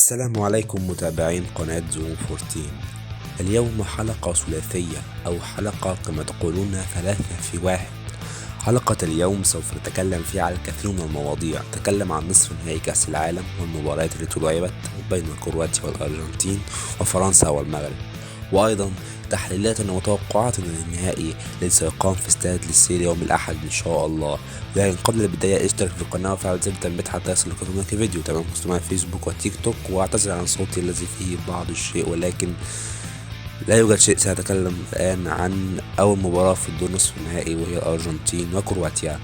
السلام عليكم متابعين قناة زوم 14. اليوم حلقة ثلاثية أو حلقة كما تقولون 3 في 1. حلقة اليوم سوف نتكلم فيها على الكثير من المواضيع. نتكلم عن نصف نهائي كأس العالم والمباريات التي لعبت بين كرواتيا والأرجنتين وفرنسا والمغرب، وأيضا تحليلات وتوقعات للنهائي الذي سيقام في استاد للسير يوم الأحد إن شاء الله. لكن قبل البداية اشترك في القناة وفعل زر التنبيهات حتى يصلك هناك فيديو. تمام، على فيسبوك وتيك توك، واعتذر عن صوتي الذي فيه بعض الشيء، ولكن لا يوجد شيء. سأتكلم الآن عن أول مباراة في الدور نصف النهائي وهي الأرجنتين وكرواتيا.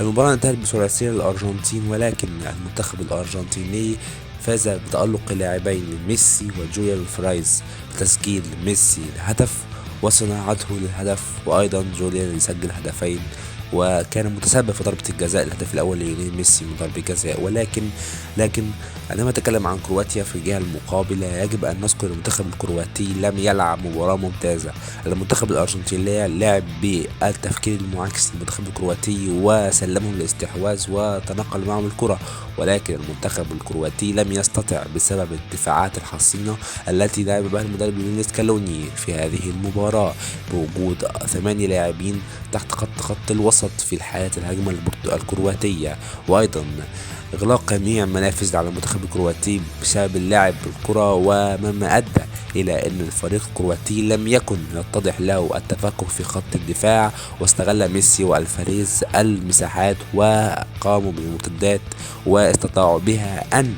المباراة انتهت بثلاثية للأرجنتين، ولكن المنتخب الأرجنتيني فاز بتألق لاعبين ميسي وجوليان فرايز بتسجيل ميسي الهدف وصناعته للهدف، وأيضا جوليان يسجل هدفين، وكان متسبب في ضربة الجزاء الهدف الأول ليونيل ميسي من ضربة جزاء. ولكن عندما نتكلم عن كرواتيا في الجهة المقابلة يجب أن نذكر المنتخب الكرواتي لم يلعب مباراة ممتازة. المنتخب الأرجنتيني لعب بالتفكير المعاكس للمنتخب الكرواتي وسلمهم الاستحواذ وتنقل معهم الكرة، ولكن المنتخب الكرواتي لم يستطع بسبب الدفاعات الحصينة التي لعب بها المدرب ليونيل سكالوني في هذه المباراة، بوجود 8 لاعبين تحت خط الوسط في الحالة الهجمة الكرواتية، وأيضا إغلاق جميع منافذ على المنتخب الكرواتي بسبب اللعب بالكرة، ومما أدى إلى أن الفريق الكرواتي لم يكن يتضح له التفكك في خط الدفاع، واستغل ميسي والفاريز المساحات وقاموا بالمرتدات واستطاعوا بها أن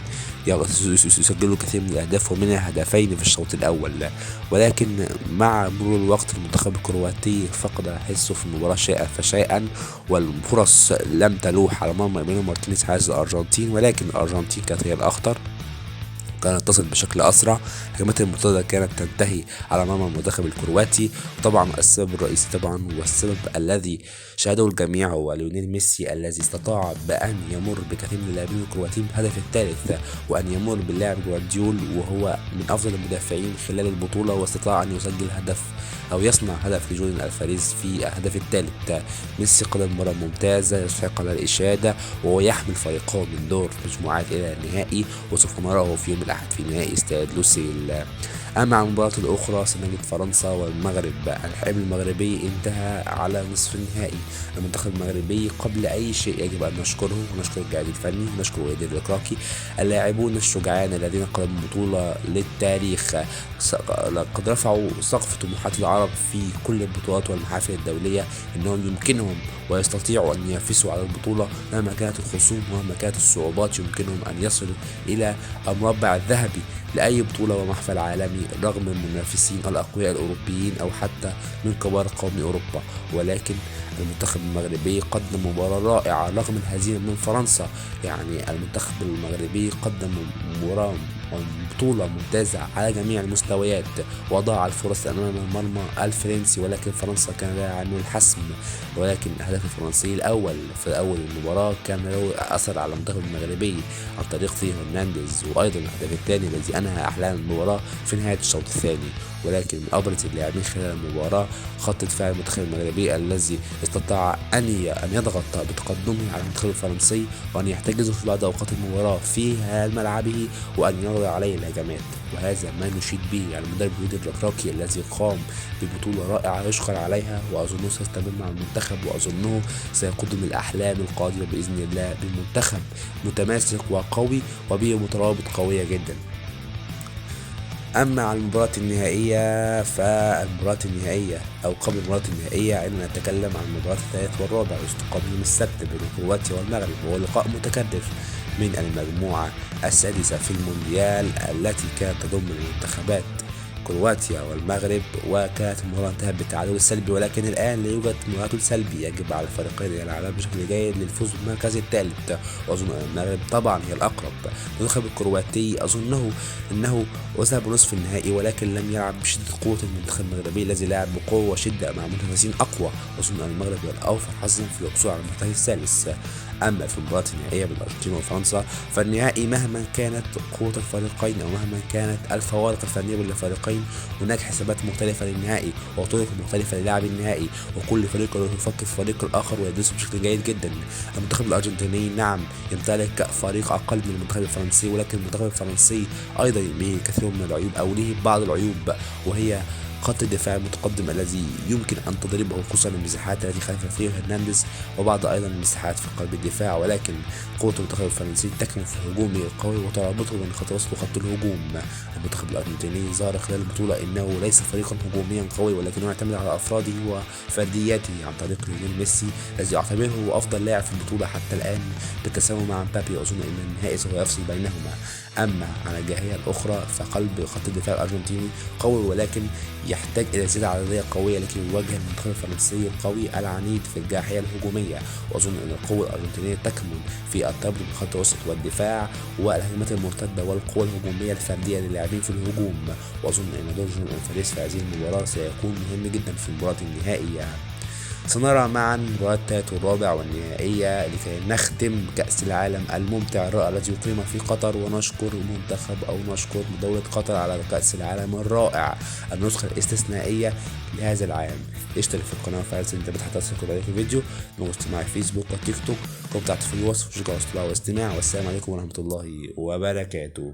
يسجلوا كثير من الأهداف ومنها هدفين في الشوط الأول. ولكن مع مرور الوقت المنتخب الكرواتي فقد حسه في المباراة شيئا فشيئا، والفرص لم تلوح على مرمى إيميليانو مارتينيز حارس الأرجنتين، ولكن الأرجنتين كانت هي الأخطر، كانت تصل بشكل أسرع. هجمات المرتدة كانت تنتهي على مرمى المنتخب الكرواتي. طبعا السبب الرئيسي والسبب الذي شاهده الجميع هو ليونيل ميسي، الذي استطاع بأن يمر بكثير من اللاعبين الكرواتيين بهدف الثالث، وأن يمر باللاعب جوارديول وهو من أفضل المدافعين خلال البطولة، واستطاع أن يسجل هدف أو يصنع هدف لجوليان الفاريز في الهدف الثالث. ميسي قدم مباراة ممتازة يستحق على الإشادة، وهو يحمل فريقه من دور مجموعات إلى النهائي، وسوف نراه في يوم الأحد في نهائي استاد لوسيل. أما عن المباراة الأخرى سنجد فرنسا والمغرب. الحلم المغربي انتهى على نصف النهائي. المنتخب المغربي قبل أي شيء يجب أن نشكره ونشكر الجهاز الفني ونشكر وليد الركراكي، اللاعبون الشجعان الذين قدموا بطولة للتاريخ، قد رفعوا سقف طموحات العرب في كل البطولات والمحافل الدولية، إنهم يمكنهم ويستطيعوا أن ينافسوا على البطولة مهما كانت الخصوم ومهما كانت الصعوبات. يمكنهم أن يصلوا إلى المربع الذهبي لأي بطولة ومحفل عالمي رغم المنافسين الأقوياء الأوروبيين أو حتى من كبار قوم أوروبا. ولكن المنتخب المغربي قدم مباراة رائعة رغم الهزيمة من فرنسا. يعني المنتخب المغربي قدم مباراة بطولة ممتازة على جميع المستويات، وضع الفرص أمام المرمى الفرنسي، ولكن فرنسا كان لها عامل الحسم. ولكن الهدف الفرنسي الأول في أول المباراة كان له أثر على المنتخب المغربي عن طريق ثيو هرنانديز، وأيضا الهدف الثاني الذي أنهى أحلام المباراة في نهاية الشوط الثاني. ولكن من أبرز اللاعبين خلال المباراة خط دفاع المنتخب المغربي الذي استطاع أن يضغط بتقدمه على المنتخب الفرنسي، وأن يحتجزه في بعض أوقات المباراة في ملعبه، وأن يضع عليه الهجمات. وهذا ما نشيد به على المدرب وليد الركراكي الذي قام ببطولة رائعة يشكر عليها، وأظنه سيستمر مع المنتخب، وأظنه سيقدم الأحلام القادمة بإذن الله بمنتخب متماسك وقوي وبه مترابط قوية جدا. أما عن المباراة النهائية فالمباراة النهائية أو قبل المباراة النهائية عندما نتكلم عن المباراة الثالث والرابع يستقام يوم السبت بين كرواتيا والمغرب، وهو لقاء متكرر من المجموعة السادسة في المونديال التي كانت تضم المنتخبات كرواتيا والمغرب، وكانت المباراة انتهت بالتعادل السلبي. ولكن الآن لا يوجد تعادل سلبي، يجب على الفريقين يلعبان بشكل جيد للفوز بالمركز الثالث، وأظن أن المغرب طبعا هي الأقرب. المنتخب الكرواتي أظنه أنه وصل بنصف النهائي، ولكن لم يلعب بشدة قوة المنتخب المغربي الذي لعب بقوة وشدة مع منافسين أقوى. أظن أن المغرب هي الأوفر حظا في الحصول على المركز الثالث. أما في المباراة النهائية بين الأرجنتين وفرنسا فالنهائي مهما كانت قوة الفريقين أو مهما كانت الفوارق الفنية بين الفريقين هناك حسابات مختلفة للنهائي وطرق مختلفة للعب النهائي، وكل فريق يفكر في الفريق الآخر ويدرسه بشكل جيد جدا. المنتخب الأرجنتيني نعم يمتلك فريق أقل من المنتخب الفرنسي، ولكن المنتخب الفرنسي أيضا به كثير من العيوب أو له بعض العيوب، وهي خط الدفاع المتقدم الذي يمكن أن تضربه خصوصا المساحات التي خلف فيها هرنانديز، وبعض أيضا المساحات في قلب الدفاع. ولكن قوة المنتخب الفرنسي تكمن في هجومه القوي وترابطه من خط وسط وخط الهجوم. المنتخب الأرجنتيني ظهر خلال البطولة إنه ليس فريقا هجوميا قوي، ولكنه يعتمد على أفراده وفردياته عن طريق ليونيل ميسي الذي أعتبره هو أفضل لاعب في البطولة حتى الآن بالتساوي مع مبابي، وأظن أن النهائي سوف يفصل بينهما. أما على الجهة الأخرى فقلب خط الدفاع الأرجنتيني قوي، ولكن يحتاج إلى زيادة عددية قوية لكي يواجه المنتخب الفرنسي القوي العنيد في الجاحية الهجومية. وأظن أن القوة الأرجنتينية تكمن في الترابط بين خط الوسط والدفاع والهجمات المرتدة والقوة الهجومية الفردية للاعبين في الهجوم. وأظن أن دور جون ألفاريز في هذه المباراة سيكون مهم جدا في المباراة النهائية. سنرى معا مباراة الثالث والرابع والنهائية لكي نختم كأس العالم الممتع الرائع الذي يقيم في قطر، ونشكر منتخب أو نشكر دولة قطر على كأس العالم الرائع النسخة الاستثنائية لهذا العام. اشترك في القناة وفعل زر التنبيهات حتى تصلك كل الفيديو. موجود معي فيسبوك وتيك توك، كنت تحت في الوصف. شكرا على الاستماع والسلام عليكم ورحمة الله وبركاته.